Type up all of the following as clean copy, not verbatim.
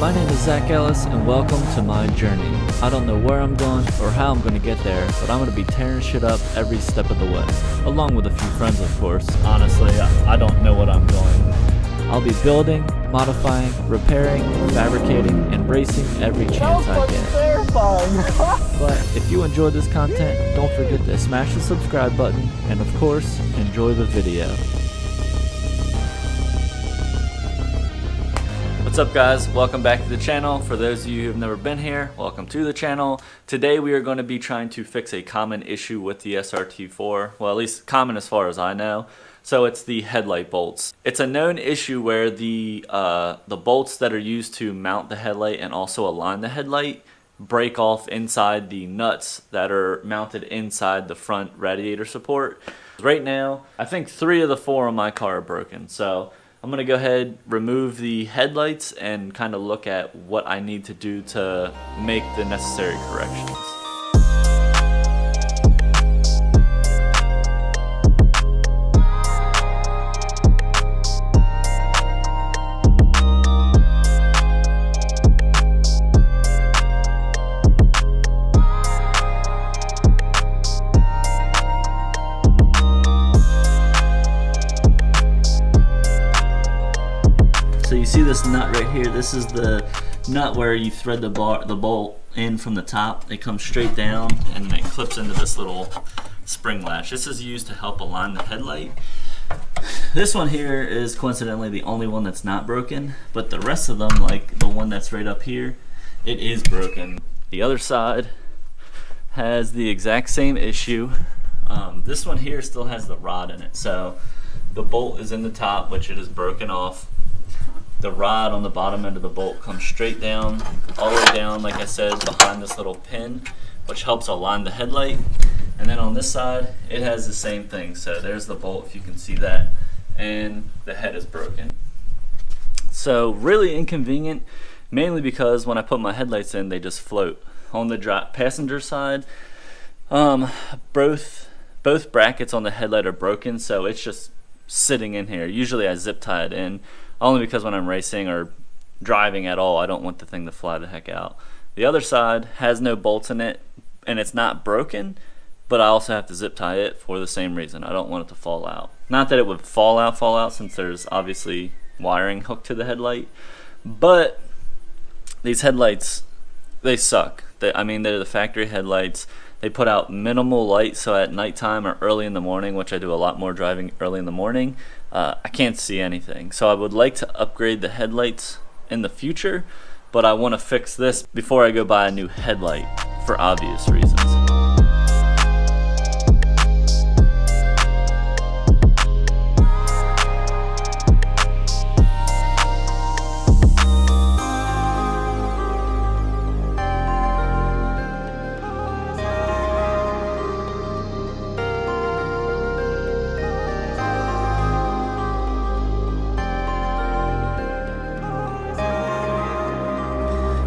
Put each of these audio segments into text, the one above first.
My name is Zach Ellis and welcome to my journey. I don't know where I'm going or how I'm going to get there, but I'm going to be tearing shit up every step of the way, along with a few friends of course. Honestly, I don't know what I'm doing. I'll be building, modifying, repairing, fabricating, and racing every chance I get. Terrifying. But if you enjoy this content, don't forget to smash the subscribe button and of course, enjoy the video. What's up guys, welcome back to the channel. For those of you who have never been here, welcome to the channel. Today we are going to be trying to fix a common issue with the SRT4, well at least common as far as I know. So it's the headlight bolts. It's a known issue where the bolts that are used to mount the headlight and also align the headlight break off inside the nuts that are mounted inside the front radiator support. Right now, I think 3 of the 4 on my car are broken. So I'm gonna go ahead, remove the headlights, and kind of look at what I need to do to make the necessary corrections. So you see this nut right here, this is the nut where you thread the bolt in from the top. It comes straight down and it clips into this little spring latch. This is used to help align the headlight. This one here is coincidentally the only one that's not broken, but the rest of them, like the one that's right up here, it is broken. The other side has the exact same issue. This one here still has the rod in it, so the bolt is in the top, which it is broken off. The rod on the bottom end of the bolt comes straight down, all the way down, like I said, behind this little pin, which helps align the headlight. And then on this side, it has the same thing. So there's the bolt, if you can see that, and the head is broken. So really inconvenient, mainly because when I put my headlights in, they just float. On the passenger side, both brackets on the headlight are broken, so it's just sitting in here. Usually I zip tie it in, only because when I'm racing or driving at all, I don't want the thing to fly the heck out. The other side has no bolts in it, and it's not broken, but I also have to zip tie it for the same reason. I don't want it to fall out. Not that it would fall out, since there's obviously wiring hooked to the headlight, but these headlights, they suck. I mean, they're the factory headlights. They put out minimal light, so at nighttime or early in the morning, which I do a lot more driving early in the morning, I can't see anything. So I would like to upgrade the headlights in the future, but I want to fix this before I go buy a new headlight for obvious reasons.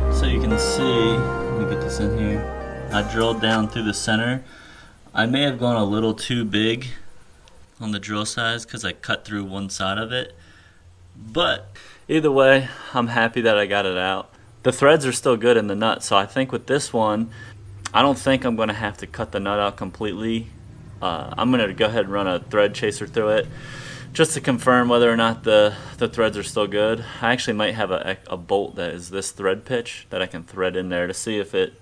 So you can see, let me get this in here, I drilled down through the center. I may have gone a little too big on the drill size because I cut through one side of it, but either way, I'm happy that I got it out. The threads are still good in the nut, so I think with this one, I don't think I'm going to have to cut the nut out completely. I'm going to go ahead and run a thread chaser through it, just to confirm whether or not the threads are still good. I actually might have a bolt that is this thread pitch that I can thread in there to see if it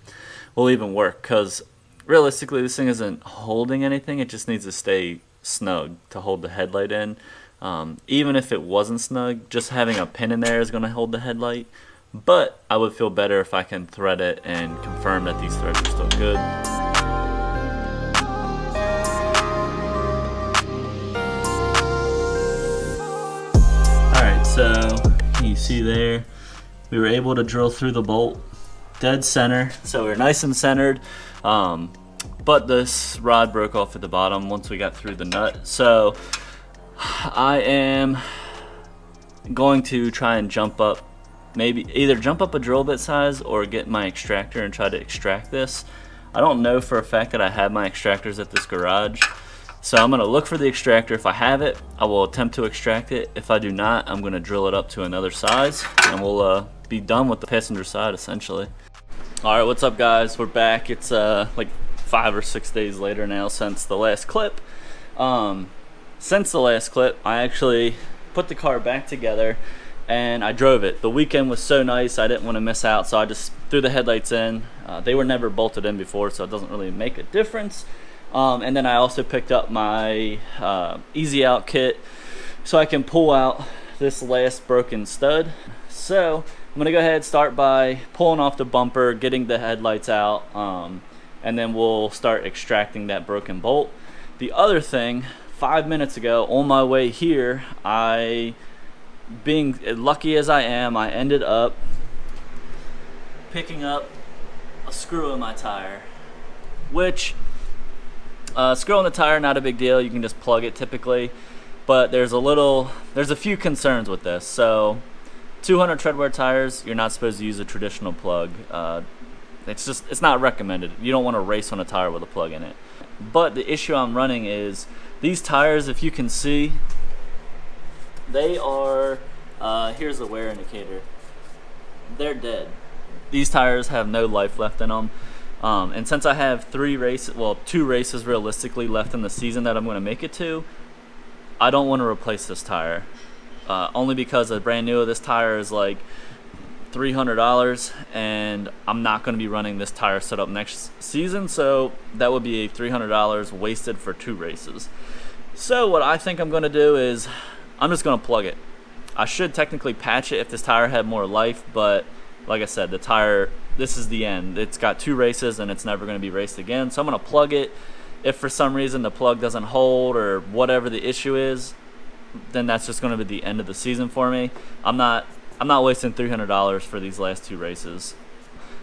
will even work, because realistically this thing isn't holding anything, it just needs to stay snug to hold the headlight in. Even if it wasn't snug, just having a pin in there is going to hold the headlight, but I would feel better if I can thread it and confirm that these threads are still good. So you see there, we were able to drill through the bolt dead center, so we're nice and centered, but this rod broke off at the bottom once we got through the nut. So I am going to try and jump up, maybe either jump up a drill bit size or get my extractor and try to extract this. I don't know for a fact that I have my extractors at this garage, So I'm going to look for the extractor. If I have it, I will attempt to extract it. If I do not, I'm going to drill it up to another size, and we'll be done with the passenger side essentially. All right, what's up guys? We're back. It's like 5 or 6 days later now since the last clip. Since the last clip, I actually put the car back together and I drove it. The weekend was so nice, I didn't want to miss out, so I just threw the headlights in. They were never bolted in before, so it doesn't really make a difference. And then I also picked up my easy out kit so I can pull out this last broken stud. So I'm gonna go ahead and start by pulling off the bumper, getting the headlights out, and then we'll start extracting that broken bolt. The other thing, 5 minutes ago on my way here, being lucky as I am, I ended up picking up a screw in my tire, which screw in the tire, not a big deal, you can just plug it typically, but there's a few concerns with this. So 200 treadwear tires, you're not supposed to use a traditional plug. It's not recommended. You don't want to race on a tire with a plug in it. But the issue I'm running is these tires, if you can see, they are, here's the wear indicator. They're dead. These tires have no life left in them. And since I have 2 races realistically left in the season that I'm going to make it to, I don't want to replace this tire. Only because a brand new of this tire is like $300, and I'm not going to be running this tire setup next season, so that would be $300 wasted for 2 races. So what I think I'm going to do is I'm just going to plug it. I should technically patch it if this tire had more life, but like I said, the tire, this is the end. It's got 2 races and it's never going to be raced again, so I'm going to plug it. If for some reason the plug doesn't hold or whatever the issue is, then that's just going to be the end of the season for me. I'm not wasting $300 for these last 2 races.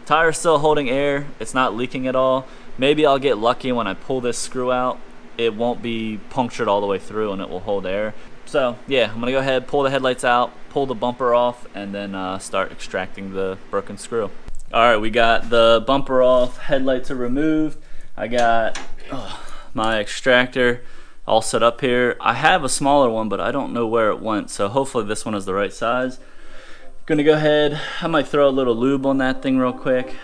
Tire's still holding air. It's not leaking at all. Maybe I'll get lucky when I pull this screw out. It won't be punctured all the way through and it will hold air. So yeah, I'm gonna go ahead, pull the headlights out, pull the bumper off, and then start extracting the broken screw. All right, we got the bumper off, headlights are removed. I got my extractor all set up here. I have a smaller one, but I don't know where it went, so hopefully this one is the right size. Gonna go ahead, I might throw a little lube on that thing real quick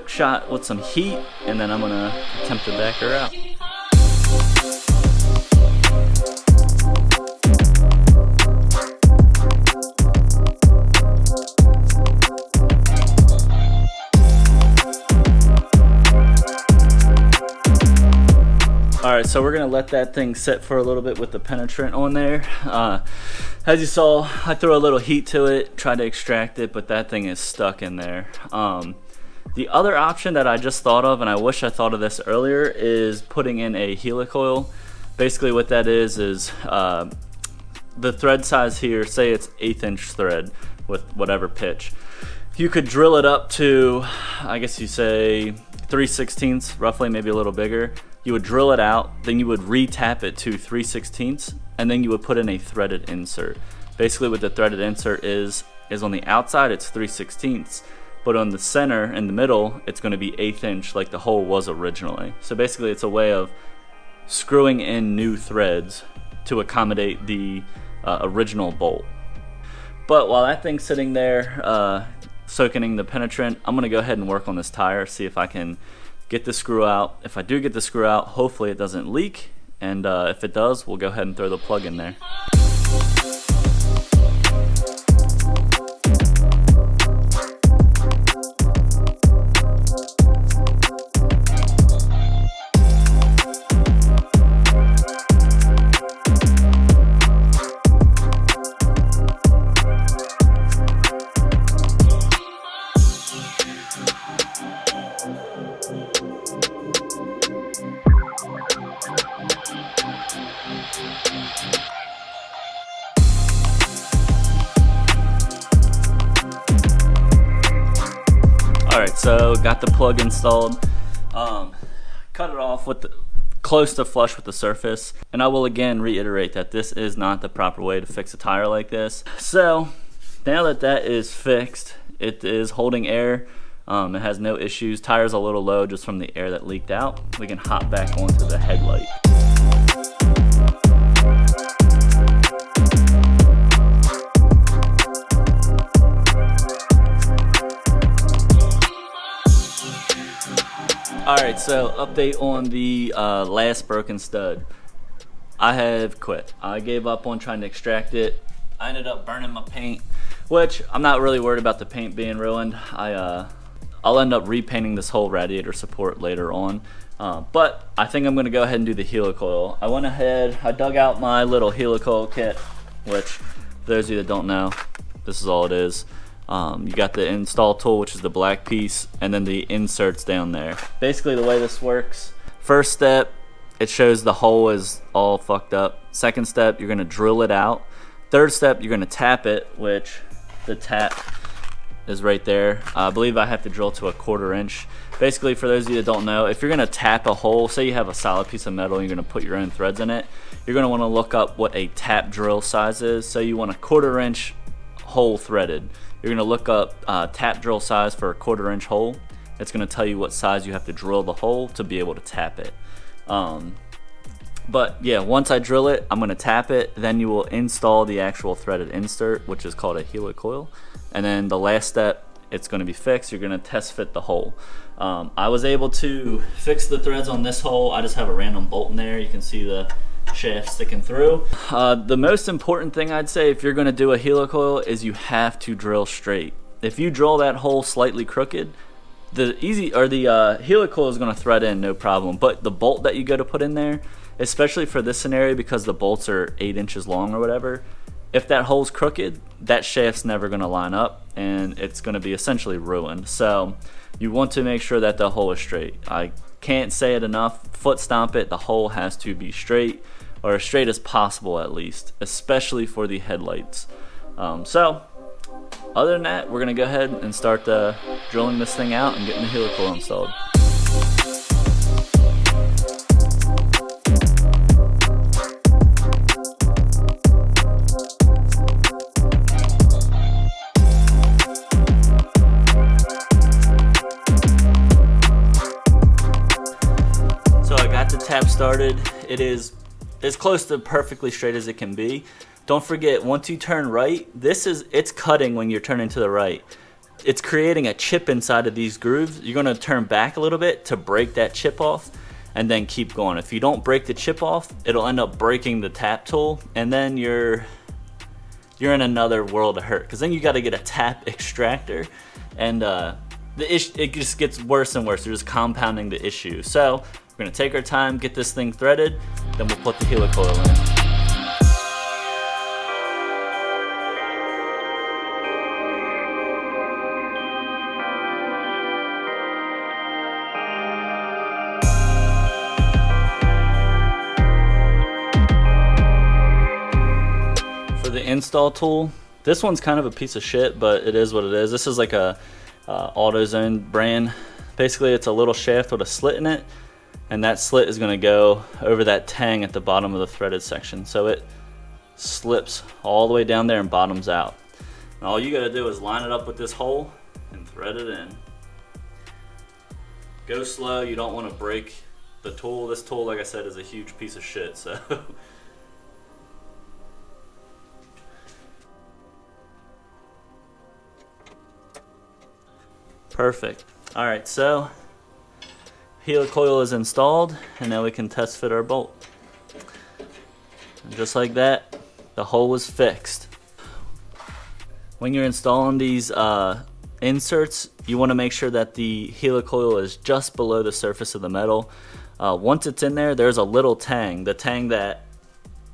shot with some heat, and then I'm gonna attempt to back her out. Alright, so we're going to let that thing sit for a little bit with the penetrant on there. As you saw, I threw a little heat to it, tried to extract it, but that thing is stuck in there. The other option that I just thought of, and I wish I thought of this earlier, is putting in a helicoil. Basically what that is the thread size here, say it's 1/8 inch thread with whatever pitch. You could drill it up to, I guess you say 3/16, roughly, maybe a little bigger. You would drill it out, then you would re-tap it to 3/16, and then you would put in a threaded insert. Basically what the threaded insert is on the outside it's 3/16, but on the center, in the middle, it's going to be 1/8 inch like the hole was originally. So basically it's a way of screwing in new threads to accommodate the original bolt. But while that thing's sitting there soaking in the penetrant, I'm going to go ahead and work on this tire, see if I can get the screw out. If I do get the screw out, hopefully it doesn't leak, and if it does, we'll go ahead and throw the plug in there. Alright, so got the plug installed. Cut it off with close to flush with the surface, and I will again reiterate that this is not the proper way to fix a tire like this. So now that that is fixed, it is holding air. It has no issues. Tire's a little low just from the air that leaked out. We can hop back onto the headlight. Alright, so update on the last broken stud. I have quit. I gave up on trying to extract it. I ended up burning my paint, which I'm not really worried about the paint being ruined. I'll end up repainting this whole radiator support later on. But I think I'm going to go ahead and do the helicoil. I went ahead, I dug out my little helicoil kit, which for those of you that don't know, this is all it is. You got the install tool, which is the black piece, and then the inserts down there. Basically the way this works, first step, it shows the hole is all fucked up. Second step, you're gonna drill it out. Third step, you're gonna tap it, which the tap is right there. I believe I have to drill to a 1/4 inch. Basically, for those of you that don't know, if you're gonna tap a hole, say you have a solid piece of metal and you're gonna put your own threads in it, you're gonna wanna look up what a tap drill size is. So you want a 1/4 inch hole threaded. You're gonna look up tap drill size for a 1/4 inch hole. It's gonna tell you what size you have to drill the hole to be able to tap it. But yeah, once I drill it, I'm gonna tap it, then you will install the actual threaded insert, which is called a helicoil. And then the last step, it's gonna be fixed. You're gonna test fit the hole. I was able to fix the threads on this hole. I just have a random bolt in there. You can see the shaft sticking through. The most important thing I'd say if you're gonna do a helicoil is you have to drill straight. If you drill that hole slightly crooked, the helicoil is gonna thread in no problem, but the bolt that you go to put in there, especially for this scenario because the bolts are 8 inches long or whatever, if that hole's crooked, that shaft's never gonna line up and it's gonna be essentially ruined. So you want to make sure that the hole is straight. I can't say it enough, foot stomp it, the hole has to be straight, or as straight as possible at least, especially for the headlights. So other than that, we're gonna go ahead and start drilling this thing out and getting the helicoil installed. So I got the tap started. It is as close to perfectly straight as it can be. Don't forget, once you turn right, it's cutting when you're turning to the right. It's creating a chip inside of these grooves. You're gonna turn back a little bit to break that chip off and then keep going. If you don't break the chip off, it'll end up breaking the tap tool, and then you're in another world of hurt, because then you gotta get a tap extractor, and it just gets worse and worse. They're just compounding the issue. So we're gonna take our time, get this thing threaded, then we'll put the helicoil in. The install tool, this one's kind of a piece of shit, but it is what it is. This is like a AutoZone brand. Basically, it's a little shaft with a slit in it, and that slit is going to go over that tang at the bottom of the threaded section, so it slips all the way down there and bottoms out. And all you got to do is line it up with this hole and thread it in. Go slow. You don't want to break the tool. This tool, like I said, is a huge piece of shit, so perfect. All right, so helicoil is installed, and now we can test fit our bolt. And just like that, the hole was fixed. When you're installing these inserts, you want to make sure that the helicoil is just below the surface of the metal. Once it's in there, there's a little tang. The tang that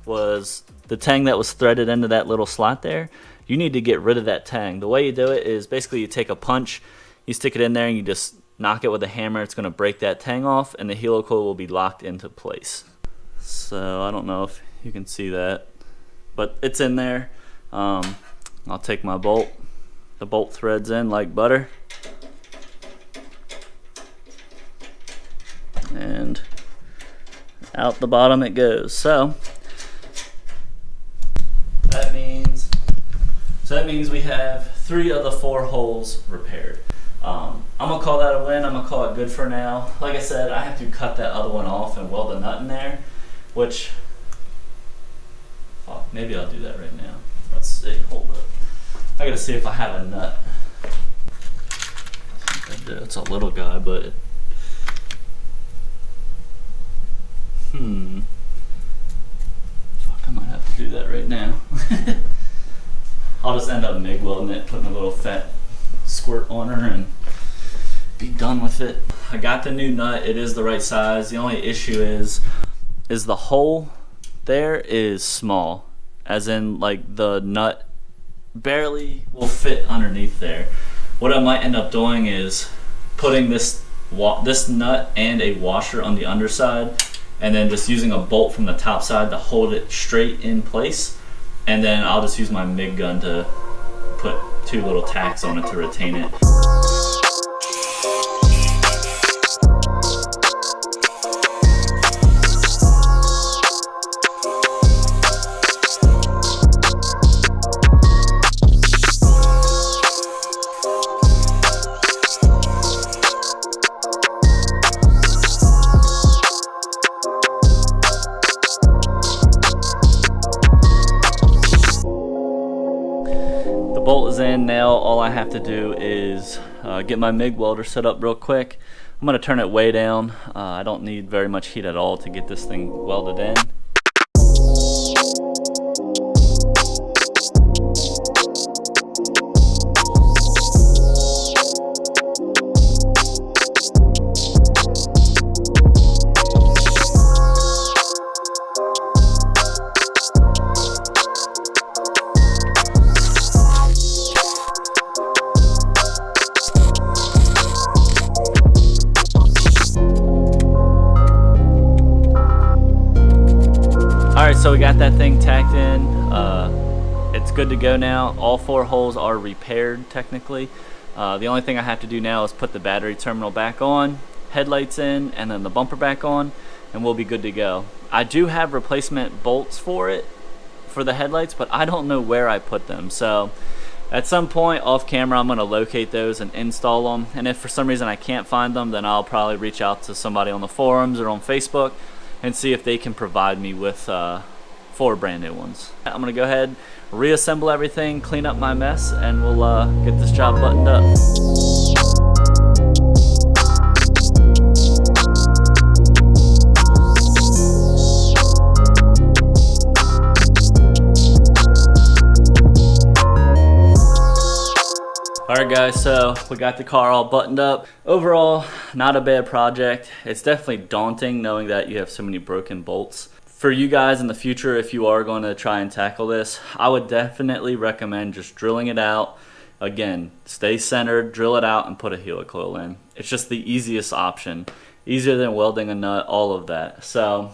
was threaded into that little slot there. You need to get rid of that tang. The way you do it is basically you take a punch, you stick it in there, and you just knock it with a hammer. It's going to break that tang off, and the helicoil will be locked into place. So I don't know if you can see that, but it's in there. I'll take my bolt. The bolt threads in like butter, and out the bottom it goes. So that means we have 3 of the 4 holes repaired. I'm gonna call that a win. I'm gonna call it good for now. Like I said, I have to cut that other one off and weld a nut in there, which, fuck, maybe I'll do that right now. Let's see, hold up. I gotta see if I have a nut. I think I do. It's a little guy, but Fuck, I might have to do that right now. I'll just end up MIG welding it, putting a little fat squirt on her and be done with it. I got the new nut, it is the right size. The only issue is the hole there is small. As in, like, the nut barely will fit underneath there. What I might end up doing is putting this nut and a washer on the underside, and then just using a bolt from the top side to hold it straight in place, and then I'll just use my MIG gun to put 2 little tacks on it to retain it. Bolt is in now. All I have to do is get my MIG welder set up real quick. I'm going to turn it way down. I don't need very much heat at all to get this thing welded in. Alright, so we got that thing tacked in. It's good to go now. All 4 holes are repaired technically. The only thing I have to do now is put the battery terminal back on, headlights in, and then the bumper back on, and we'll be good to go. I do have replacement bolts for it, for the headlights, but I don't know where I put them. So at some point off camera, I'm going to locate those and install them. And if for some reason I can't find them, then I'll probably reach out to somebody on the forums or on Facebook and see if they can provide me with 4 brand new ones. I'm gonna go ahead, reassemble everything, clean up my mess, and we'll get this job buttoned up. Alright guys, so we got the car all buttoned up. Overall, not a bad project. It's definitely daunting knowing that you have so many broken bolts. For you guys in the future, if you are going to try and tackle this, I would definitely recommend just drilling it out. Again, stay centered, drill it out, and put a helicoil in. It's just the easiest option. Easier than welding a nut, all of that. So,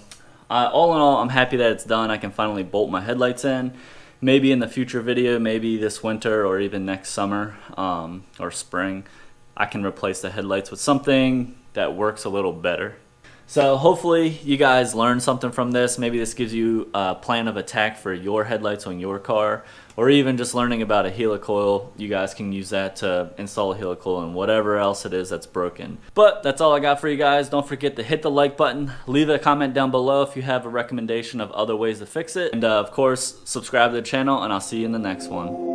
all in all, I'm happy that it's done. I can finally bolt my headlights in. Maybe in the future video, maybe this winter or even next summer or spring, I can replace the headlights with something that works a little better. So hopefully you guys learned something from this. Maybe this gives you a plan of attack for your headlights on your car, or even just learning about a helicoil. You guys can use that to install a helicoil and whatever else it is that's broken. But that's all I got for you guys. Don't forget to hit the like button, leave a comment down below if you have a recommendation of other ways to fix it, and of course subscribe to the channel, and I'll see you in the next one.